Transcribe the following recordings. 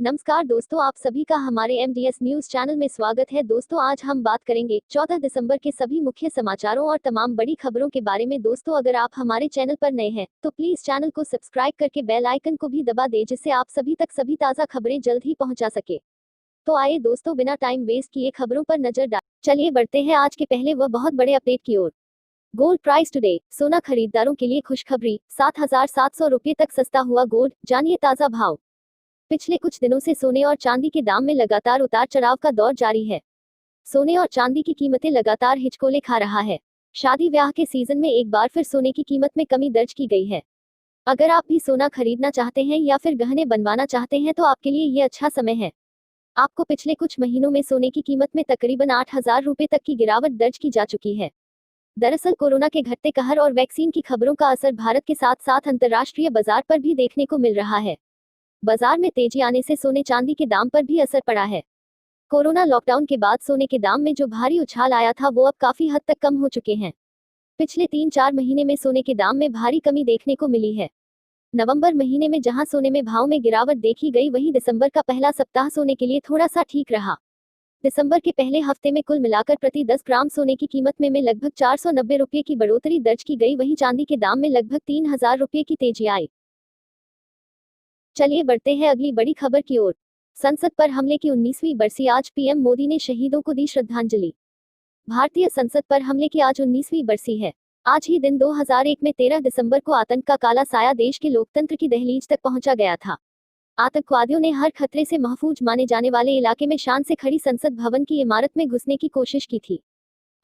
नमस्कार दोस्तों, आप सभी का हमारे MDS न्यूज चैनल में स्वागत है। दोस्तों, आज हम बात करेंगे 14 दिसंबर के सभी मुख्य समाचारों और तमाम बड़ी खबरों के बारे में। दोस्तों, अगर आप हमारे चैनल पर नए हैं तो प्लीज चैनल को सब्सक्राइब करके बेल आइकन को भी दबा दें, जिससे आप सभी तक सभी ताज़ा खबरें जल्द ही पहुंचा सके। तो आइए दोस्तों, बिना टाइम वेस्ट किए खबरों पर नजर डाल चलिए बढ़ते हैं आज के पहले व बहुत बड़े अपडेट की ओर। Gold price today. सोना खरीदारों के लिए खुशखबरी, 7,700 रुपये तक सस्ता हुआ गोल्ड। जानिए ताज़ा भाव। पिछले कुछ दिनों से सोने और चांदी के दाम में लगातार उतार चढ़ाव का दौर जारी है। सोने और चांदी की कीमतें लगातार हिचकोले खा रहा है। शादी ब्याह के सीजन में एक बार फिर सोने की कीमत में कमी दर्ज की गई है। अगर आप भी सोना खरीदना चाहते हैं या फिर गहने बनवाना चाहते हैं तो आपके लिए ये अच्छा समय है। आपको पिछले कुछ महीनों में सोने की कीमत में तकरीबन 8,000 रुपये तक की गिरावट दर्ज की जा चुकी है। दरअसल कोरोना के घटते कहर और वैक्सीन की खबरों का असर भारत के साथ साथ अंतर्राष्ट्रीय बाजार पर भी देखने को मिल रहा है। बाजार में तेजी आने से सोने चांदी के दाम पर भी असर पड़ा है। कोरोना लॉकडाउन के बाद सोने के दाम में जो भारी उछाल आया था वो अब काफी हद तक कम हो चुके हैं। पिछले 3-4 महीने में सोने के दाम में भारी कमी देखने को मिली है। नवंबर महीने में जहां सोने में भाव में गिरावट देखी गई, वहीं दिसंबर का पहला सप्ताह सोने के लिए थोड़ा सा ठीक रहा। दिसंबर के पहले हफ्ते में कुल मिलाकर प्रति 10 ग्राम सोने की कीमत में लगभग 490 रुपये की बढ़ोतरी दर्ज की गई। वहीं चांदी के दाम में लगभग 3,000 रुपये की तेजी आई। चलिए बढ़ते हैं अगली बड़ी खबर की ओर। संसद पर हमले की 19वीं बरसी। आज पीएम मोदी ने शहीदों को दी श्रद्धांजलि। भारतीय संसद पर हमले की आज 19वीं बरसी है। आज ही दिन 2001 में 13 दिसंबर को आतंक का काला साया देश के लोकतंत्र की दहलीज तक पहुंचा गया था। आतंकवादियों ने हर खतरे से महफूज माने जाने वाले इलाके में शान से खड़ी संसद भवन की इमारत में घुसने की कोशिश की थी।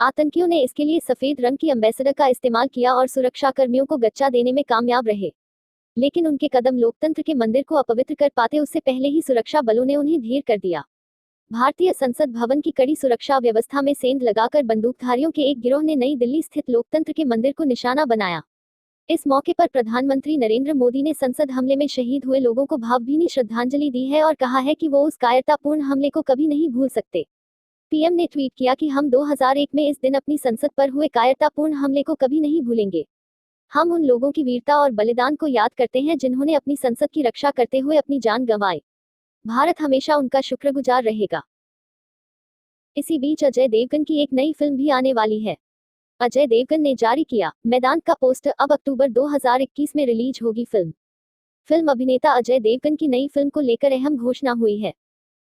आतंकियों ने इसके लिए सफेद रंग की एम्बेसडर का इस्तेमाल किया और सुरक्षाकर्मियों को गच्चा देने में कामयाब रहे। लेकिन उनके कदम लोकतंत्र के मंदिर को अपवित्र कर पाते उससे पहले ही सुरक्षा बलों ने उन्हें ढेर कर दिया। भारतीय संसद भवन की कड़ी सुरक्षा व्यवस्था में सेंध लगाकर बंदूकधारियों के एक गिरोह ने नई दिल्ली स्थित लोकतंत्र के मंदिर को निशाना बनाया। इस मौके पर प्रधानमंत्री नरेंद्र मोदी ने संसद हमले में शहीद हुए लोगों को भावभीनी श्रद्धांजलि दी है और कहा है कि वो उस कायरतापूर्ण हमले को कभी नहीं भूल सकते। पीएम ने ट्वीट किया कि हम 2001 में इस दिन अपनी संसद पर हुए कायरतापूर्ण हमले को कभी नहीं भूलेंगे। हम उन लोगों की वीरता और बलिदान को याद करते हैं जिन्होंने अपनी संसद की रक्षा करते हुए अपनी जान गंवाई। भारत हमेशा उनका शुक्रगुजार रहेगा। इसी बीच अजय देवगन की एक नई फिल्म भी आने वाली है। अजय देवगन ने जारी किया मैदान का पोस्टर। अब अक्टूबर 2021 में रिलीज होगी फिल्म अभिनेता अजय देवगन की नई फिल्म को लेकर अहम घोषणा हुई है।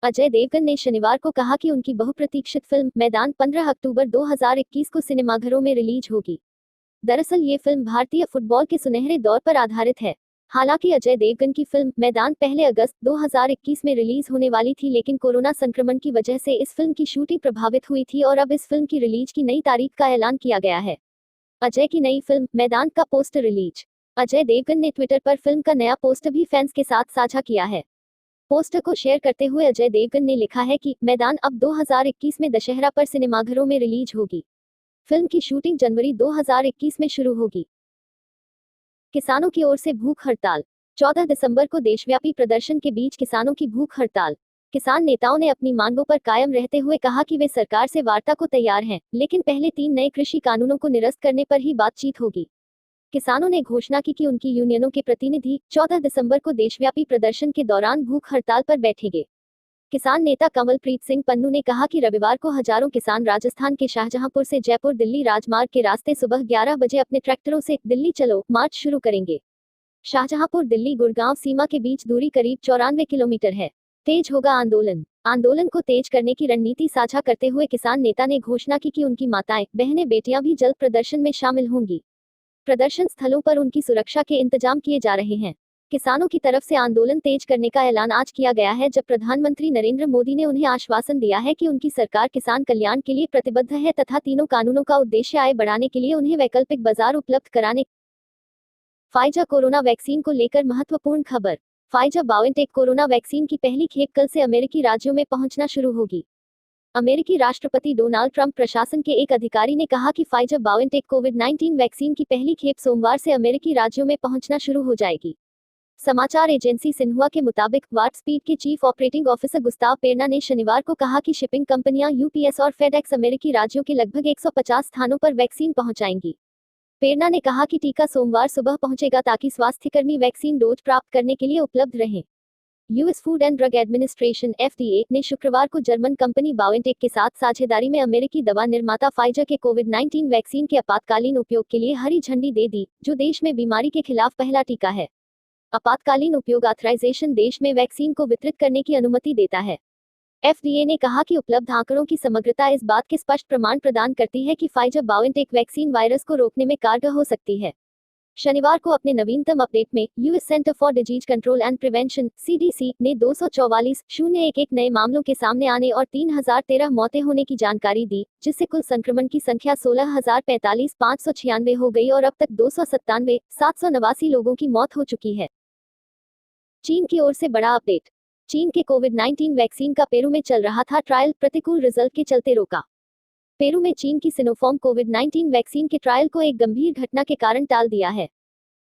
अजय देवगन ने शनिवार को कहा कि उनकी बहुप्रतीक्षित फिल्म मैदान 15 अक्टूबर 2021 को सिनेमाघरों में रिलीज होगी। दरअसल ये फिल्म भारतीय फुटबॉल के सुनहरे दौर पर आधारित है। हालांकि अजय देवगन की फिल्म मैदान पहले अगस्त 2021 में रिलीज होने वाली थी, लेकिन कोरोना संक्रमण की वजह से इस फिल्म की शूटिंग प्रभावित हुई थी और अब इस फिल्म की रिलीज की नई तारीख का ऐलान किया गया है। अजय की नई फिल्म मैदान का पोस्टर रिलीज। अजय देवगन ने ट्विटर पर फिल्म का नया पोस्टर भी फैंस के साथ साझा किया है। पोस्टर को शेयर करते हुए अजय देवगन ने लिखा है कि मैदान अब 2021 में दशहरा पर सिनेमाघरों में रिलीज होगी। फिल्म की शूटिंग जनवरी 2021 में शुरू होगी। किसानों की ओर से भूख हड़ताल। 14 दिसंबर को देशव्यापी प्रदर्शन के बीच किसानों की भूख हड़ताल। किसान नेताओं ने अपनी मांगों पर कायम रहते हुए कहा कि वे सरकार से वार्ता को तैयार हैं, लेकिन पहले 3 नए कृषि कानूनों को निरस्त करने पर ही बातचीत होगी। किसानों ने घोषणा की कि उनकी यूनियनों के प्रतिनिधि 14 दिसंबर को देशव्यापी प्रदर्शन के दौरान भूख हड़ताल पर बैठेंगे। किसान नेता कमलप्रीत सिंह पन्नू ने कहा कि रविवार को हजारों किसान राजस्थान के शाहजहांपुर से जयपुर दिल्ली राजमार्ग के रास्ते सुबह 11 बजे अपने ट्रैक्टरों से दिल्ली चलो मार्च शुरू करेंगे। शाहजहांपुर दिल्ली गुड़गांव सीमा के बीच दूरी करीब 94 किलोमीटर है। तेज होगा आंदोलन को तेज करने की रणनीति साझा करते हुए किसान नेता ने घोषणा की कि उनकी माताएं, बहनें, बेटियां भी जल्द प्रदर्शन में शामिल होंगी। प्रदर्शन स्थलों पर उनकी सुरक्षा के इंतजाम किए जा रहे हैं। किसानों की तरफ से आंदोलन तेज करने का ऐलान आज किया गया है, जब प्रधानमंत्री नरेंद्र मोदी ने उन्हें आश्वासन दिया है कि उनकी सरकार किसान कल्याण के लिए प्रतिबद्ध है तथा तीनों कानूनों का उद्देश्य आय बढ़ाने के लिए उन्हें वैकल्पिक बाजार उपलब्ध कराने। फाइजर कोरोना वैक्सीन को लेकर महत्वपूर्ण खबर। फाइजर बायोएनटेक कोरोना वैक्सीन की पहली खेप कल से अमेरिकी राज्यों में पहुंचना शुरू होगी। अमेरिकी राष्ट्रपति डोनाल्ड ट्रंप प्रशासन के एक अधिकारी ने कहा कि फाइजर बायोएनटेक कोविड-19 वैक्सीन की पहली खेप सोमवार से अमेरिकी राज्यों में पहुंचना शुरू हो जाएगी। समाचार एजेंसी सिन्हुआ के मुताबिक वार्पस्पीड के चीफ ऑपरेटिंग ऑफिसर गुस्ताव पेरना ने शनिवार को कहा कि शिपिंग कंपनियां यूपीएस और फेडेक्स अमेरिकी राज्यों के लगभग 150 स्थानों पर वैक्सीन पहुंचाएंगी। पेरना ने कहा कि टीका सोमवार सुबह पहुंचेगा ताकि स्वास्थ्यकर्मी वैक्सीन डोज प्राप्त करने के लिए उपलब्ध रहें। US food and drug administration (FDA) ने शुक्रवार को जर्मन कंपनी बायोएनटेक के साथ साझेदारी में अमेरिकी दवा निर्माता फाइजर के कोविड-19 वैक्सीन के आपातकालीन उपयोग के लिए हरी झंडी दे दी, जो देश में बीमारी के खिलाफ पहला टीका है। आपातकालीन उपयोग ऑथराइजेशन देश में वैक्सीन को वितरित करने की अनुमति देता है। एफडीए ने कहा कि उपलब्ध आंकड़ों की समग्रता इस बात के स्पष्ट प्रमाण प्रदान करती है कि फाइजर बायोएनटेक वैक्सीन वायरस को रोकने में कारगर हो सकती है। शनिवार को अपने नवीनतम अपडेट में US centre for disease control and prevention (CDC) ने 244,011 नए मामलों के सामने आने और 3,013 मौतें होने की जानकारी दी, जिससे कुल संक्रमण की संख्या 16,45,596 हो गई और अब तक 297,789 लोगों की मौत हो चुकी है। चीन की ओर से बड़ा अपडेट। चीन के कोविड-19 वैक्सीन का पेरू में चल रहा था ट्रायल प्रतिकूल रिजल्ट के चलते रोका। पेरू में चीन की सिनोफार्म कोविड-19 वैक्सीन के ट्रायल को एक गंभीर घटना के कारण टाल दिया है।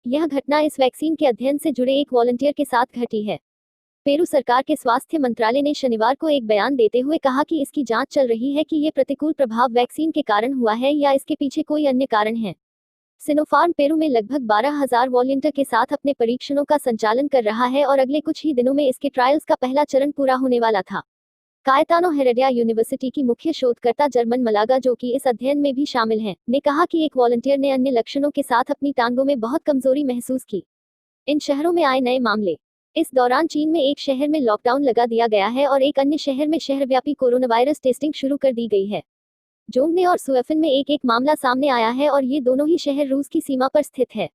यह घटना इस वैक्सीन के अध्ययन से जुड़े एक वॉलंटियर के साथ घटी है। पेरू सरकार के स्वास्थ्य मंत्रालय ने शनिवार को एक बयान देते हुए कहा कि इसकी जांच चल रही है कि ये प्रतिकूल प्रभाव वैक्सीन के कारण हुआ है या इसके पीछे कोई अन्य कारण है। सिनोफार्म पेरू में लगभग 12,000 वॉलंटियर के साथ अपने परीक्षणों का संचालन कर रहा है और अगले कुछ ही दिनों में इसके ट्रायल्स का पहला चरण पूरा होने वाला था। कायतानो हेरेडिया यूनिवर्सिटी की मुख्य शोधकर्ता जर्मन मलागा, जो कि इस अध्ययन में भी शामिल हैं, ने कहा कि एक वॉलंटियर ने अन्य लक्षणों के साथ अपनी टांगों में बहुत कमजोरी महसूस की। इन शहरों में आए नए मामले। इस दौरान चीन में एक शहर में लॉकडाउन लगा दिया गया है और एक अन्य शहर में शहरव्यापी कोरोनावायरस टेस्टिंग शुरू कर दी गई है। जोंगने और सुएफिन में एक मामला सामने आया है और ये दोनों ही शहर रूस की सीमा पर स्थित है।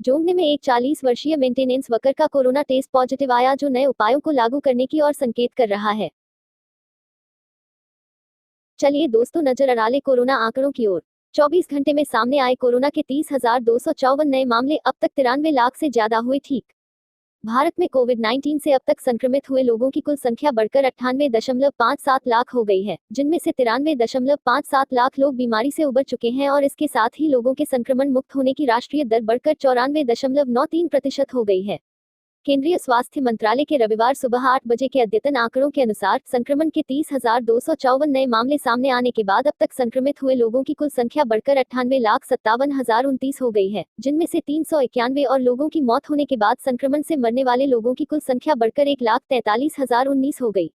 जोंगने में एक 40 वर्षीय मेंटेनेंस वर्कर का कोरोना टेस्ट पॉजिटिव आया, जो नए उपायों को लागू करने की ओर संकेत कर रहा है। चलिए दोस्तों, नजर अड़ा ले कोरोना आंकड़ों की ओर। 24 घंटे में सामने आए कोरोना के 30,254 नए मामले, अब तक 93 लाख से ज्यादा हुए ठीक। भारत में कोविड-19 से अब तक संक्रमित हुए लोगों की कुल संख्या बढ़कर 98.57 लाख हो गई है, जिनमें से 93.57 लाख लोग बीमारी से उबर चुके हैं और इसके साथ ही लोगों के संक्रमण मुक्त होने की राष्ट्रीय दर बढ़कर 94.93% हो गई है। केंद्रीय स्वास्थ्य मंत्रालय के रविवार सुबह 8 बजे के अद्यतन आंकड़ों के अनुसार संक्रमण के 30,254 नए मामले सामने आने के बाद अब तक संक्रमित हुए लोगों की कुल संख्या बढ़कर 98,57,029 हो गई है, जिनमें से 391 और लोगों की मौत होने के बाद संक्रमण से मरने वाले लोगों की कुल संख्या बढ़कर 1,43,019 हो गई।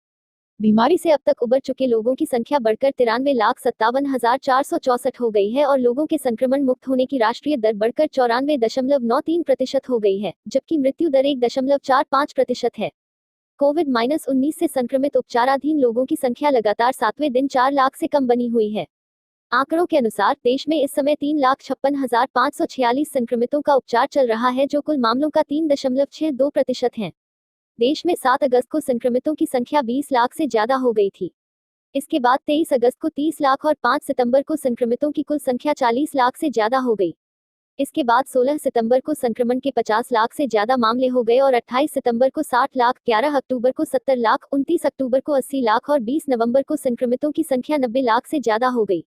बीमारी से अब तक उबर चुके लोगों की संख्या बढ़कर 93,57,464 हो गई है और लोगों के संक्रमण मुक्त होने की राष्ट्रीय दर बढ़कर 94.93% हो गई है, जबकि मृत्यु दर 1.45% है। कोविड-19 से संक्रमित उपचाराधीन लोगों की संख्या लगातार 7वें दिन 4 लाख से कम बनी हुई है। आंकड़ों के अनुसार देश में इस समय 3,56,546 संक्रमितों का उपचार चल रहा है, जो कुल मामलों का 3.62% है। देश में 7 अगस्त को संक्रमितों की संख्या 20 लाख से ज्यादा हो गई थी। इसके बाद 23 अगस्त को 30 लाख और 5 सितंबर को संक्रमितों की कुल संख्या 40 लाख से ज्यादा हो गई। इसके बाद 16 सितंबर को संक्रमण के 50 लाख से ज्यादा मामले हो गए और 28 सितंबर को 60 लाख, 11 अक्टूबर को 70 लाख, 29 अक्टूबर को 80 लाख और 20 नवंबर को संक्रमितों की संख्या 90 लाख से ज्यादा हो गई।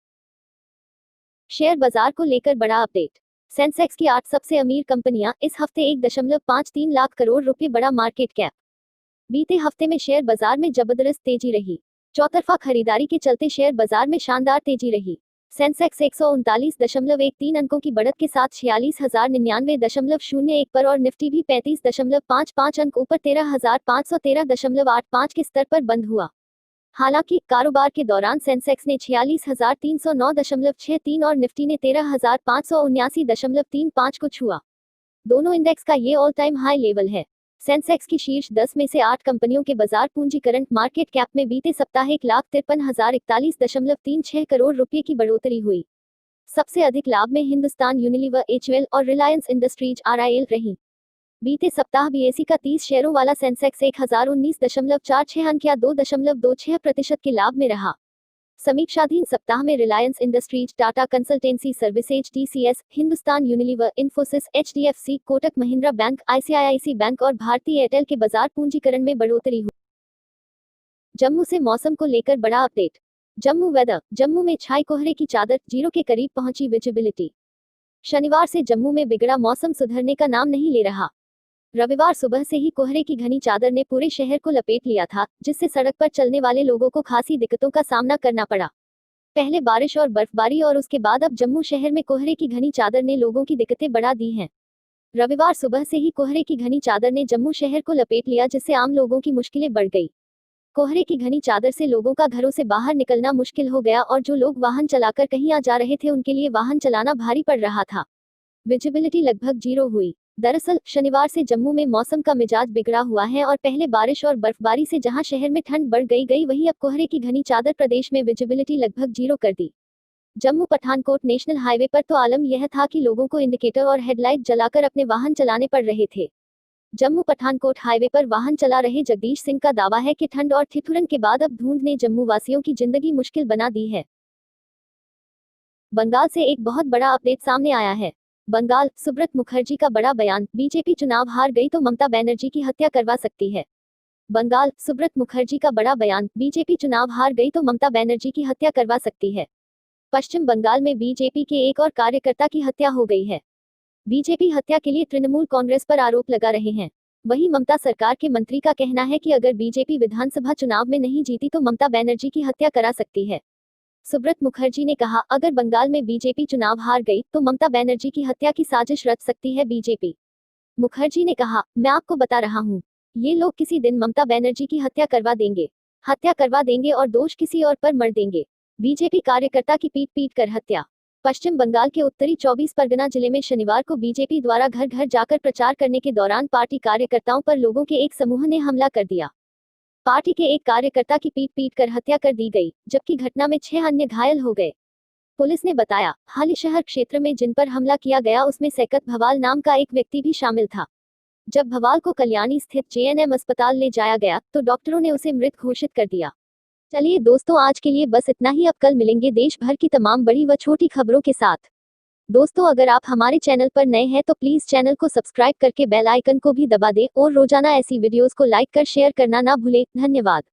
शेयर बाजार को लेकर बड़ा अपडेट। सेंसेक्स की 8 सबसे अमीर कंपनियां, इस हफ्ते 1.53 लाख करोड़ रुपए बड़ा मार्केट कैप। बीते हफ्ते में शेयर बाजार में जबरदस्त तेजी रही। चौतरफा खरीदारी के चलते शेयर बाजार में शानदार तेजी रही। सेंसेक्स 139.13 अंकों की बढ़त के साथ 46,099.01 पर और निफ्टी भी 35.55 अंक ऊपर 13,513.85 के स्तर पर बंद हुआ। हालांकि कारोबार के दौरान सेंसेक्स ने 46,309.63 और निफ्टी ने 13,579.35 को छुआ। दोनों इंडेक्स का ये ऑल टाइम हाई लेवल है। सेंसेक्स की शीर्ष 10 में से 8 कंपनियों के बाजार पूंजीकरण मार्केट कैप में बीते सप्ताह 1,53,041.36 करोड़ रुपए की बढ़ोतरी हुई। सबसे अधिक लाभ में हिंदुस्तान यूनिलीवर (HUL) और रिलायंस इंडस्ट्रीज (RIL) रही। बीते सप्ताह बीएसई का 30 शेयरों वाला सेंसेक्स 1,019.46 अंक या 2.26% के लाभ में रहा। समीक्षाधीन सप्ताह में Reliance industries, Tata consultancy services (TCS), Hindustan Unilever, Infosys, HDFC, Kotak Mahindra bank, ICICI bank और भारती एयरटेल के बाजार पूंजीकरण में बढ़ोतरी हुई। जम्मू से मौसम को लेकर बड़ा अपडेट। जम्मू वेदर। जम्मू में छाई कोहरे की चादर, जीरो के करीब पहुंची विजिबिलिटी। शनिवार से जम्मू में बिगड़ा मौसम सुधरने का नाम नहीं ले रहा। रविवार सुबह से ही कोहरे की घनी चादर ने पूरे शहर को लपेट लिया था, जिससे सड़क पर चलने वाले लोगों को खासी दिक्कतों का सामना करना पड़ा। पहले बारिश और बर्फबारी और उसके बाद अब जम्मू शहर में कोहरे की घनी चादर ने लोगों की दिक्कतें बढ़ा दी हैं। रविवार सुबह से ही कोहरे की घनी चादर ने जम्मू शहर को लपेट लिया, जिससे आम लोगों की मुश्किलें बढ़ गई। कोहरे की घनी चादर से लोगों का घरों से बाहर निकलना मुश्किल हो गया और जो लोग वाहन चलाकर कहीं आ जा रहे थे उनके लिए वाहन चलाना भारी पड़ रहा था। विजिबिलिटी लगभग 0 हुई। दरअसल शनिवार से जम्मू में मौसम का मिजाज बिगड़ा हुआ है और पहले बारिश और बर्फबारी से जहां शहर में ठंड बढ़ गई वहीं अब कोहरे की घनी चादर प्रदेश में विजिबिलिटी लगभग 0 कर दी। जम्मू पठानकोट नेशनल हाईवे पर तो आलम यह था कि लोगों को इंडिकेटर और हेडलाइट जलाकर अपने वाहन चलाने पड़ रहे थे। जम्मू पठानकोट हाईवे पर वाहन चला रहे जगदीश सिंह का दावा है कि ठंड और ठिठुरन के बाद अब धुंध ने जम्मू वासियों की जिंदगी मुश्किल बना दी है। बंगाल से एक बहुत बड़ा अपडेट सामने आया है। बंगाल, सुब्रत मुखर्जी का बड़ा बयान, बीजेपी चुनाव हार गई तो ममता बनर्जी की हत्या करवा सकती है। बंगाल, सुब्रत मुखर्जी का बड़ा बयान, बीजेपी चुनाव हार गई तो ममता बनर्जी की हत्या करवा सकती है। पश्चिम बंगाल में बीजेपी के एक और कार्यकर्ता की हत्या हो गई है। बीजेपी हत्या के लिए तृणमूल कांग्रेस पर आरोप लगा रहे हैं। वहीं ममता सरकार के मंत्री का कहना है कि अगर बीजेपी विधानसभा चुनाव में नहीं जीती तो ममता बनर्जी की हत्या करा सकती है। सुब्रत मुखर्जी ने कहा, अगर बंगाल में बीजेपी चुनाव हार गई तो ममता बनर्जी की हत्या की साजिश रच सकती है बीजेपी। मुखर्जी ने कहा, मैं आपको बता रहा हूँ, ये लोग किसी दिन ममता बनर्जी की हत्या करवा देंगे और दोष किसी और पर मर देंगे। बीजेपी कार्यकर्ता की पीट कर हत्या। पश्चिम बंगाल के उत्तरी 24 परगना जिले में शनिवार को बीजेपी द्वारा घर घर जाकर प्रचार करने के दौरान पार्टी कार्यकर्ताओं पर लोगों के एक समूह ने हमला कर दिया। पार्टी के एक कार्यकर्ता की पीट कर हत्या कर दी गई, जबकि घटना में 6 अन्य घायल हो गए। पुलिस ने बताया, हाली शहर क्षेत्र में जिन पर हमला किया गया उसमें सैकत भवाल नाम का एक व्यक्ति भी शामिल था। जब भवाल को कल्याणी स्थित जेएनएम अस्पताल ले जाया गया तो डॉक्टरों ने उसे मृत घोषित कर दिया। चलिए दोस्तों, आज के लिए बस इतना ही। अब कल मिलेंगे देश भर की तमाम बड़ी व छोटी खबरों के साथ। दोस्तों, अगर आप हमारे चैनल पर नए हैं तो प्लीज चैनल को सब्सक्राइब करके बेल आइकन को भी दबा दें और रोजाना ऐसी वीडियोस को लाइक कर शेयर करना ना भूलें। धन्यवाद।